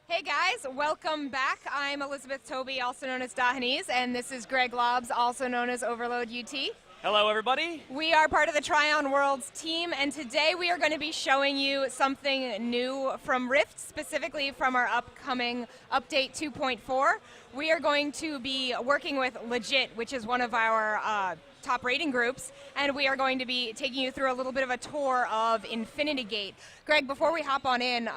Hey guys, welcome back. I'm Elizabeth Toby, also known as Dahanese, and this is Greg Lobbs, also known as Overload UT. Hello, everybody. We are part of the Tryon Worlds team, and today we are going to be showing you something new from Rift, specifically from our upcoming Update 2.4. We are going to be working with Legit, which is one of our top rating groups, and we are going to be taking you through a little bit of a tour of Infinity Gate. Greg, before we hop on in,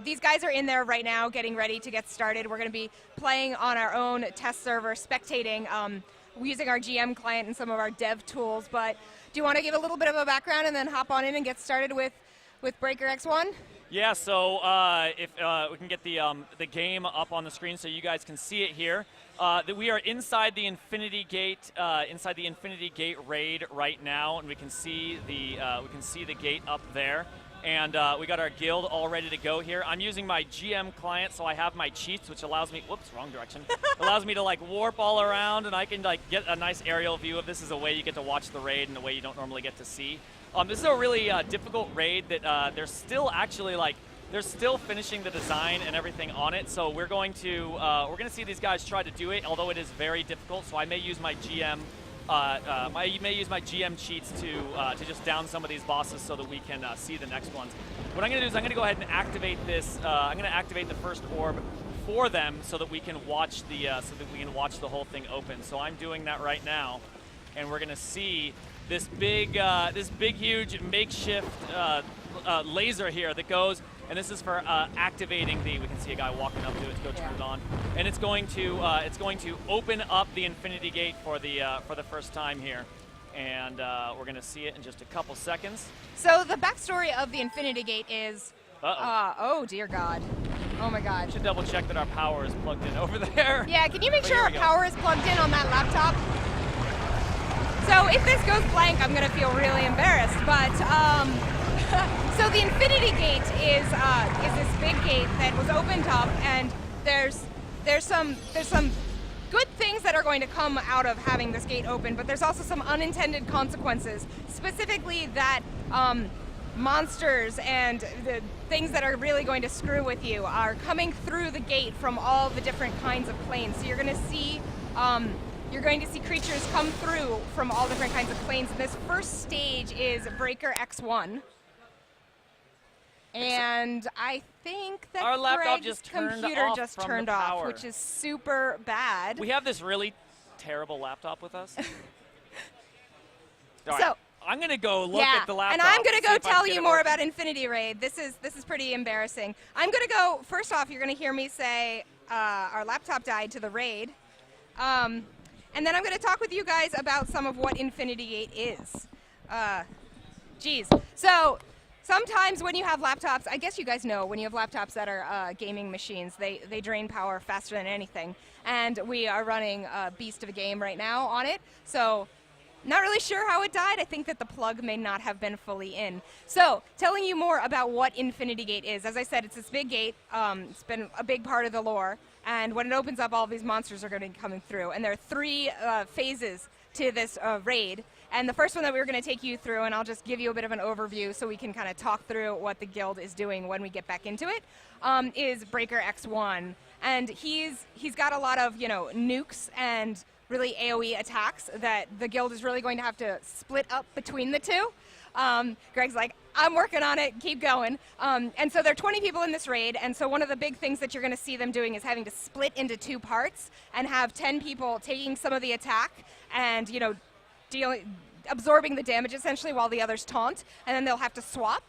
these guys are in there right now getting ready to get started. We're going to be playing on our own test server, spectating, using our GM client and some of our dev tools. But do you want to give a little bit of a background and then hop on in and get started with Breaker X1? Yeah, so if we can get the game up on the screen so you guys can see it here. That we are inside the Infinity Gate, raid right now, and we can see the gate up there. And we got our guild all ready to go here. I'm using my GM client, so I have my cheats, which allows me, whoops, wrong direction, allows me to like warp all around, and I can like get a nice aerial view of this. Is a way you get to watch the raid in a way you don't normally get to see. This is a really difficult raid that they're still actually they're still finishing the design and everything on it. So we're going to see these guys try to do it, although it is very difficult. So I may use my GM. I may use my GM cheats to just down some of these bosses so that we can see the next ones. What I'm going to do is I'm going to go ahead and activate this. I'm going to activate the first orb for them so that we can watch the whole thing open. So I'm doing that right now, and we're going to see this big huge makeshift laser here that goes. And this is for activating the. We can see a guy walking up to it to go turn it on, and it's going to open up the Infinity Gate for the first time here, and we're going to see it in just a couple seconds. So the backstory of the Infinity Gate is. Oh dear God! Oh my God! We should double check that our power is plugged in over there. Yeah, can you make sure our power is plugged in on that laptop? So if this goes blank, I'm going to feel really embarrassed, but. So the Infinity Gate is this big gate that was opened up, and there's some good things that are going to come out of having this gate open, but there's also some unintended consequences. Specifically, that monsters and the things that are really going to screw with you are coming through the gate from all the different kinds of planes. So you're going to see creatures come through from all different kinds of planes. And this first stage is Breaker X1. And I think that our laptop Greg's just turned computer off just from turned the off, power. which is super bad. We have this really terrible laptop with us. All So right. I'm gonna go look at the laptop. And I'm gonna go tell you more working. about Infinity Raid. This is pretty embarrassing. I'm gonna go first off. You're gonna hear me say our laptop died to the raid, and then I'm gonna talk with you guys about some of what Infinity Gate is. So. Sometimes when you have laptops, I guess you guys know, when you have laptops that are gaming machines, they drain power faster than anything. And we are running Beast of a Game right now on it. So not really sure how it died. I think that the plug may not have been fully in. So telling you more about what Infinity Gate is. As I said, it's this big gate. It's been a big part of the lore. And when it opens up, all these monsters are going to be coming through. And there are three phases to this raid. And the first one that we're going to take you through, and I'll just give you a bit of an overview so we can kind of talk through what the guild is doing when we get back into it, is Breaker X1. And he's got a lot of, nukes and really AoE attacks that the guild is really going to have to split up between the two. Greg's like, I'm working on it, keep going. And so there are 20 people in this raid, and so one of the big things that you're going to see them doing is having to split into two parts and have 10 people taking some of the attack and, absorbing the damage essentially while the others taunt, and then they'll have to swap.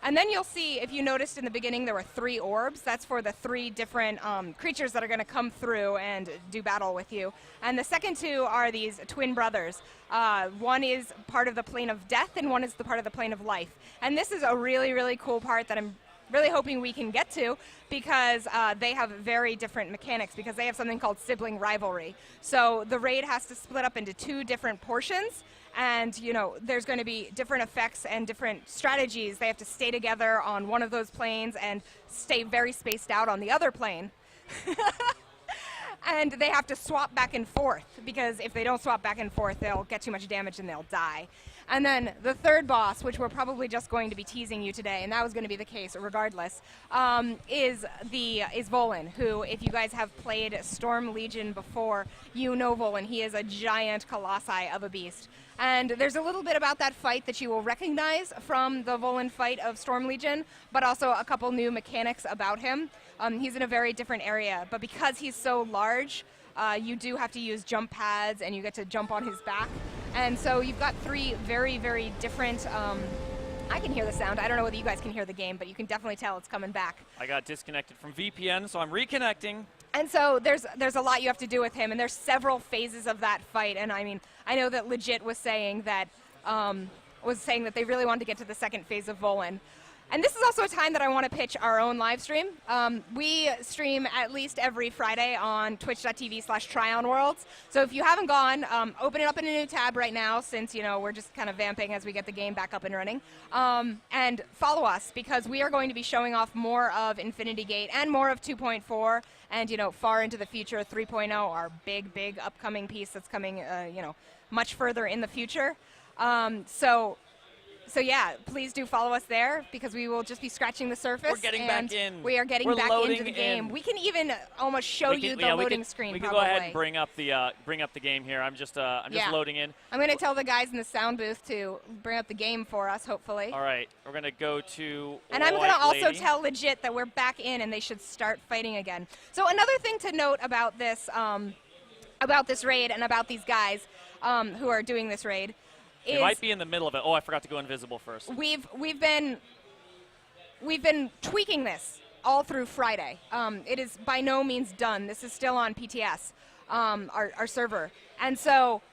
And then you'll see, if you noticed in the beginning, there were 3 orbs. That's for the 3 different creatures that are going to come through and do battle with you. And the second 2 are these twin brothers. One is part of the plane of death, and one is the part of the plane of life. And this is a really, really cool part that I'm really hoping we can get to, because they have very different mechanics, because they have something called sibling rivalry. So the raid has to split up into 2 different portions, and there's going to be different effects and different strategies. They have to stay together on one of those planes and stay very spaced out on the other plane. And they have to swap back and forth, because if they don't swap back and forth, they'll get too much damage and they'll die. And then the third boss, which we're probably just going to be teasing you today, and that was going to be the case regardless, is Volan, who, if you guys have played Storm Legion before, you know Volan. He is a giant colossi of a beast. And there's a little bit about that fight that you will recognize from the Volan fight of Storm Legion, but also a couple new mechanics about him. He's in a very different area, but because he's so large, you do have to use jump pads, and you get to jump on his back. And so you've got three very, very different... I can hear the sound. I don't know whether you guys can hear the game, but you can definitely tell it's coming back. I got disconnected from VPN, so I'm reconnecting. And so there's a lot you have to do with him, and there's several phases of that fight. And I mean, I know that Legit was saying that they really wanted to get to the second phase of Volan. And this is also a time that I want to pitch our own live stream. We stream at least every Friday on twitch.tv/TryOnWorlds. So if you haven't gone, open it up in a new tab right now, since we're just kind of vamping as we get the game back up and running. And follow us, because we are going to be showing off more of Infinity Gate and more of 2.4 and far into the future 3.0, our big upcoming piece that's coming much further in the future. So yeah, please do follow us there, because we will just be scratching the surface. We're getting back in. We are getting back into the game. We can even almost show you the loading screen. We can go ahead and bring up the game here. I'm just loading in. I'm going to tell the guys in the sound booth to bring up the game for us, hopefully. All right, we're going to go to. And I'm going to also tell Legit that we're back in, and they should start fighting again. So another thing to note about this raid and about these guys who are doing this raid. It might be in the middle of it. Oh, I forgot to go invisible first. We've been tweaking this all through Friday. It is by no means done. This is still on PTS, our server, and so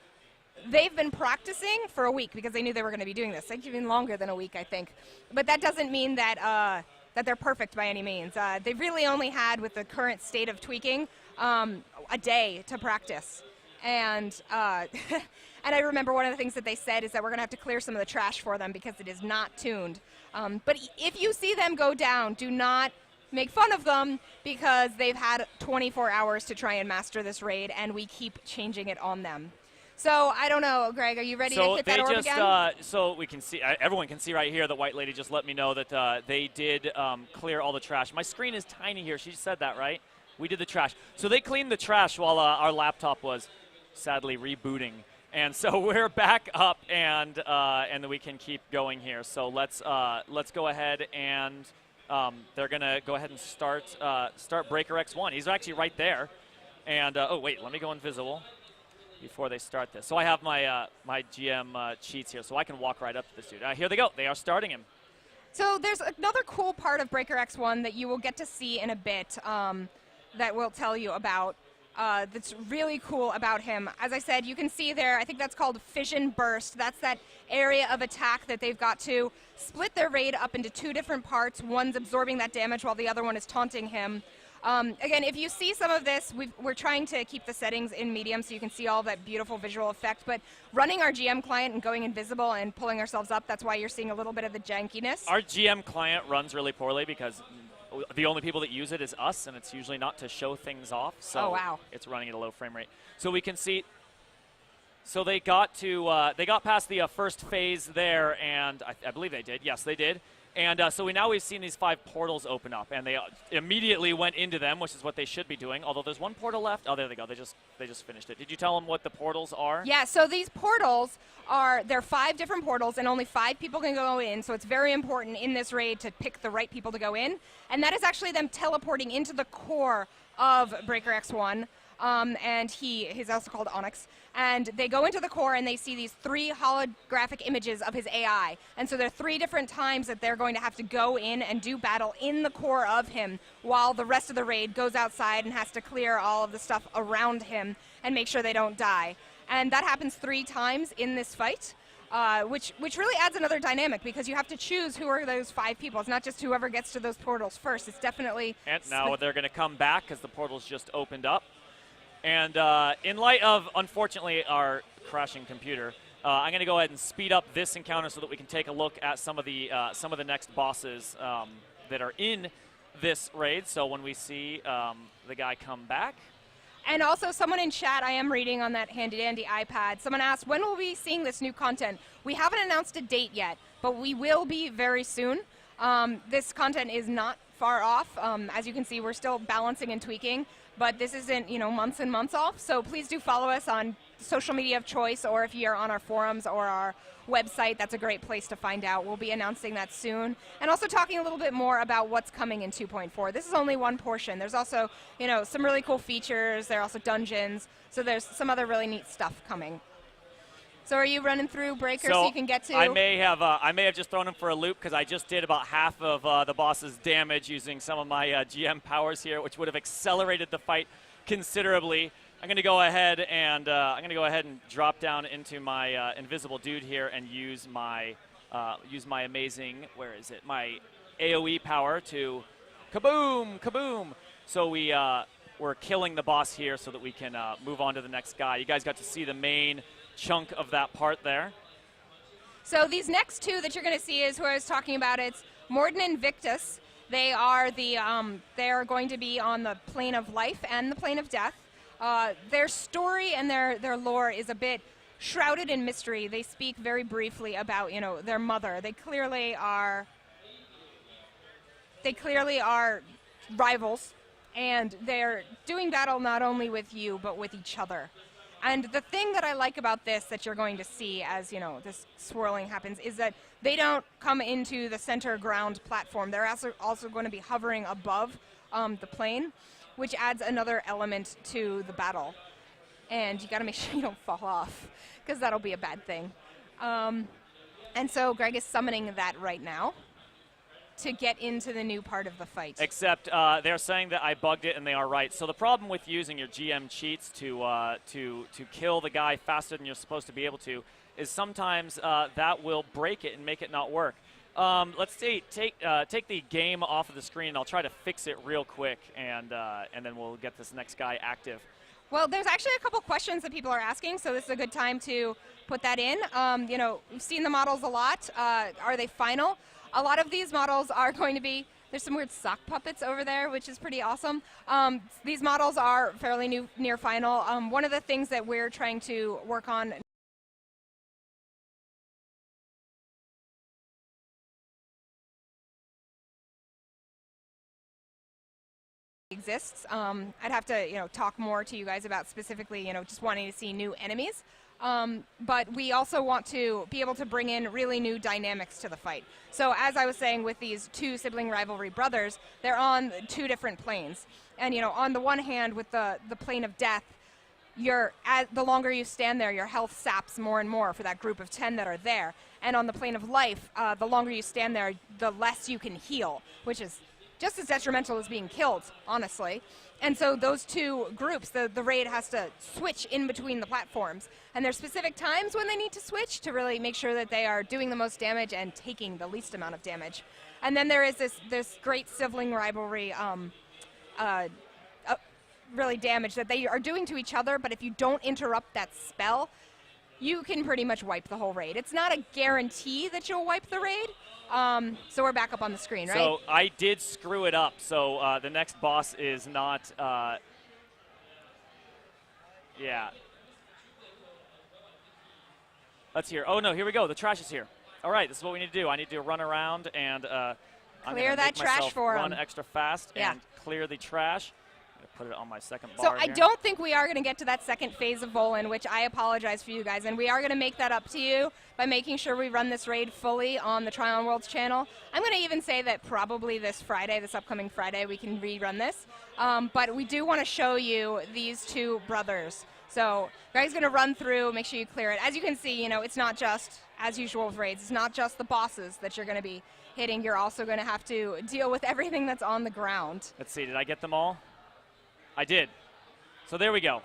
they've been practicing for a week because they knew they were going to be doing this. Like, even longer than a week, I think. But that doesn't mean that that they're perfect by any means. They've really only had, with the current state of tweaking, a day to practice. And and I remember one of the things that they said is that we're going to have to clear some of the trash for them because it is not tuned. But if you see them go down, do not make fun of them, because they've had 24 hours to try and master this raid, and we keep changing it on them. So I don't know, Greg, are you ready to hit that orb again? So we can see, everyone can see right here that White Lady just let me know that they did clear all the trash. My screen is tiny here. She said that, right? We did the trash. So they cleaned the trash while our laptop was sadly rebooting. And so we're back up, and then we can keep going here. So let's go ahead, and they're gonna go ahead and start Breaker X1. He's actually right there. And oh wait, let me go invisible before they start this. So I have my my GM cheats here, so I can walk right up to this dude. Here they go. They are starting him. So there's another cool part of Breaker X1 that you will get to see in a bit that we'll tell you about. That's really cool about him. As I said, you can see there, I think that's called Fission Burst. That's that area of attack that they've got to split their raid up into two different parts. One's absorbing that damage while the other one is taunting him. Again, if you see some of this, we're trying to keep the settings in medium so you can see all that beautiful visual effect, but running our GM client and going invisible and pulling ourselves up, that's why you're seeing a little bit of the jankiness. Our GM client runs really poorly because the only people that use it is us, and it's usually not to show things off. So oh, wow. It's running at a low frame rate. So we can see. So they got past the first phase there, and I believe they did. Yes, they did. And so we've seen these 5 portals open up, and they immediately went into them, which is what they should be doing. Although there's one portal left. Oh, there they go. They just finished it. Did you tell them what the portals are? Yeah. So these portals they're 5 different portals, and only 5 people can go in. So it's very important in this raid to pick the right people to go in, and that is actually them teleporting into the core of Breaker X1. And he's also called Onyx. And they go into the core and they see these 3 holographic images of his AI. And so there are 3 different times that they're going to have to go in and do battle in the core of him, while the rest of the raid goes outside and has to clear all of the stuff around him and make sure they don't die. And that happens 3 times in this fight. Which really adds another dynamic, because you have to choose who are those 5 people. It's not just whoever gets to those portals first. It's definitely... And now they're going to come back because the portals just opened up. And in light of, unfortunately, our crashing computer, I'm going to go ahead and speed up this encounter so that we can take a look at some of the next bosses that are in this raid. So when we see the guy come back. And also, someone in chat, I am reading on that handy-dandy iPad, someone asked, when will we be seeing this new content? We haven't announced a date yet, but we will be very soon. This content is not far off. As you can see, we're still balancing and tweaking, but this isn't, months and months off. So please do follow us on social media of choice, or if you're on our forums or our website, that's a great place to find out. We'll be announcing that soon. And also talking a little bit more about what's coming in 2.4. This is only one portion. There's also, some really cool features. There are also dungeons. So there's some other really neat stuff coming. So are you running through breakers so you can get to? I may have just thrown him for a loop because I just did about half of the boss's damage using some of my GM powers here, which would have accelerated the fight considerably. I'm going to go ahead and drop down into my invisible dude here and use my amazing, where is it? My AOE power to kaboom, kaboom. So we're killing the boss here so that we can move on to the next guy. You guys got to see the main chunk of that part there. So these next two that you're going to see is who I was talking about. It's Morden and Victus. They are going to be on the plane of life and the plane of death. Their story and their lore is a bit shrouded in mystery. They speak very briefly about, their mother. They clearly are rivals, and they're doing battle not only with you, but with each other. And the thing that I like about this that you're going to see as, this swirling happens is that they don't come into the center ground platform. They're also going to be hovering above the plane, which adds another element to the battle. And you got to make sure you don't fall off, because that'll be a bad thing. And so Greg is summoning that right now to get into the new part of the fight. Except they're saying that I bugged it, and they are right. So the problem with using your GM cheats to kill the guy faster than you're supposed to be able to is sometimes that will break it and make it not work. Let's see. Take the game off of the screen. I'll try to fix it real quick, and then we'll get this next guy active. Well, there's actually a couple questions that people are asking, so this is a good time to put that in. We've seen the models a lot. Are they final? A lot of these models are going to be, there's some weird sock puppets over there, which is pretty awesome. These models are fairly near final. One of the things that we're trying to work on exists. I'd have to, talk more to you guys about specifically, just wanting to see new enemies. But we also want to be able to bring in really new dynamics to the fight. So as I was saying, with these two sibling rivalry brothers, they're on two different planes. And, on the one hand, with the plane of death, the longer you stand there, your health saps more and more for that group of 10 that are there. And on the plane of life, the longer you stand there, the less you can heal, which is just as detrimental as being killed, honestly. And so those two groups, the raid has to switch in between the platforms. And there's specific times when they need to switch to really make sure that they are doing the most damage and taking the least amount of damage. And then there is this great sibling rivalry really damage that they are doing to each other, but if you don't interrupt that spell, you can pretty much wipe the whole raid. It's not a guarantee that you'll wipe the raid. So we're back up on the screen, right? So I did screw it up. So the next boss is not, yeah. Let's hear. Oh, no, here we go. The trash is here. All right, this is what we need to do. I need to run around and clear that trash for run extra fast and clear the trash. Put it on my second bar. So I don't think we are going to get to that second phase of Volin, which I apologize for you guys, and we are going to make that up to you by making sure we run this raid fully on the Trion Worlds channel. I'm going to even say that probably this upcoming Friday, we can rerun this. But we do want to show you these two brothers. So Greg's going to run through, make sure you clear it. As you can see, it's not just, as usual with raids, it's not just the bosses that you're going to be hitting. You're also going to have to deal with everything that's on the ground. Let's see, did I get them all? I did. So there we go.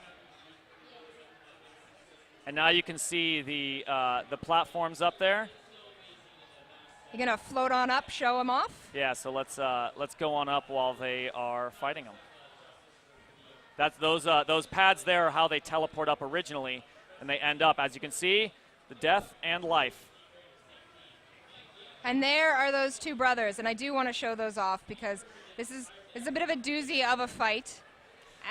And now you can see the platforms up there. You're gonna float on up, show them off. Yeah. So let's go on up while they are fighting them. That's those pads there are how they teleport up originally, and they end up, as you can see, the death and life. And there are those two brothers, and I do want to show those off because this is a bit of a doozy of a fight.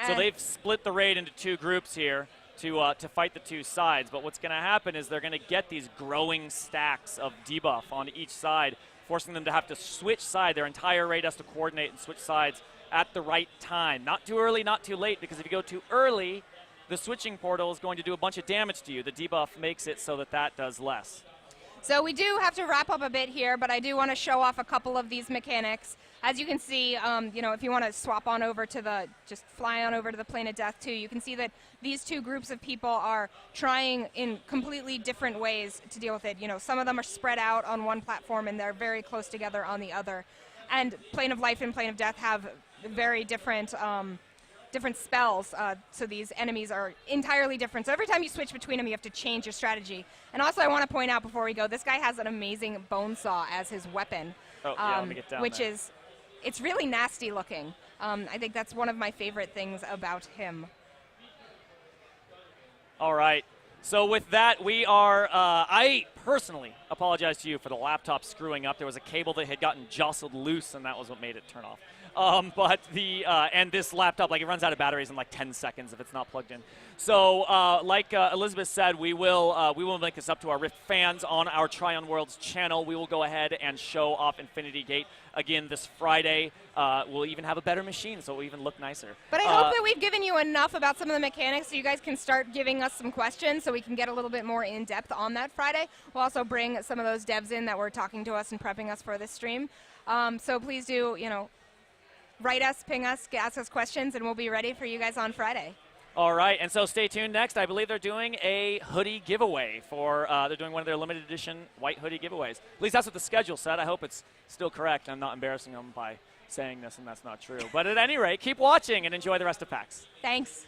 So they've split the raid into 2 groups here to fight the 2 sides. But what's going to happen is they're going to get these growing stacks of debuff on each side, forcing them to have to switch side. Their entire raid has to coordinate and switch sides at the right time. Not too early, not too late, because if you go too early, the switching portal is going to do a bunch of damage to you. The debuff makes it so that that does less. So we do have to wrap up a bit here, but I do want to show off a couple of these mechanics. As you can see, if you want to swap on over to just fly on over to the plane of death too, you can see that these 2 groups of people are trying in completely different ways to deal with it. Some of them are spread out on one platform and they're very close together on the other. And Plane of Life and Plane of Death have very different spells, so these enemies are entirely different. So every time you switch between them, you have to change your strategy. And also, I want to point out before we go, this guy has an amazing bone saw as his weapon, let me get down which there. it's really nasty looking. I think that's one of my favorite things about him. All right. So with that, we are, I personally apologize to you for the laptop screwing up. There was a cable that had gotten jostled loose, and that was what made it turn off. And this laptop, it runs out of batteries in 10 seconds if it's not plugged in. So like Elizabeth said, we will make this up to our Rift fans on our Tryon Worlds channel. We will go ahead and show off Infinity Gate again this Friday. We'll even have a better machine, so it will even look nicer. But I hope that we've given you enough about some of the mechanics so you guys can start giving us some questions so we can get a little bit more in depth on that Friday. We'll also bring some of those devs in that were talking to us and prepping us for this stream. So please do, write us, ping us, ask us questions, and we'll be ready for you guys on Friday. All right, and so stay tuned next. I believe they're doing a hoodie giveaway they're doing one of their limited edition white hoodie giveaways. At least that's what the schedule said. I hope it's still correct. I'm not embarrassing them by saying this, and that's not true. But at any rate, keep watching and enjoy the rest of PAX. Thanks.